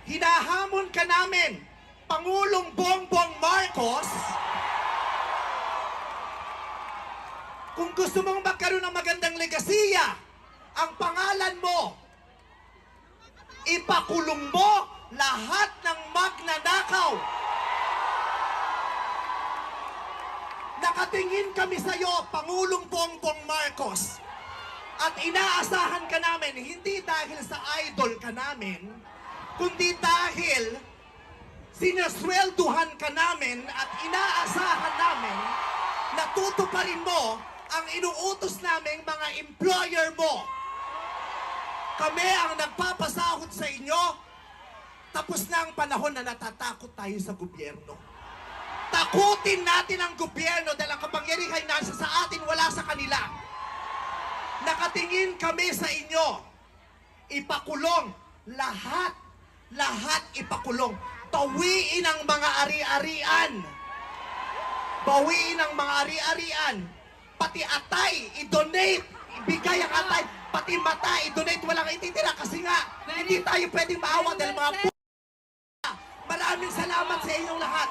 hinahamon ka namin, Pangulong Bongbong Marcos, kung gusto mong magkaroon ng magandang legasiya, ang pangalan mo, ipakulong mo lahat ng magnanakaw. Nakatingin kami sa iyo, Pangulong Bongbong Marcos, at inaasahan ka namin, hindi dahil sa idol ka namin, kundi dahil sinaswelduhan ka namin at inaasahan namin na tutuparin mo ang inuutos naming mga employer mo. Kami ang nagpapasahod sa inyo. Tapos na ang panahon na natatakot tayo sa gobyerno. Takutin natin ang gobyerno dahil ang kapangyarihan nasa sa atin, wala sa kanila. Nakatingin kami sa inyo. Ipakulong lahat. Lahat ipakulong. Bawiin ang mga ari-arian. Bawiin ang mga ari-arian. Pati atay, i-donate. Ibigay ang atay. Pati mata, i-donate. Walang ititira kasi nga, hindi tayo pwedeng maawa dahil mga Maraming salamat sa inyong lahat.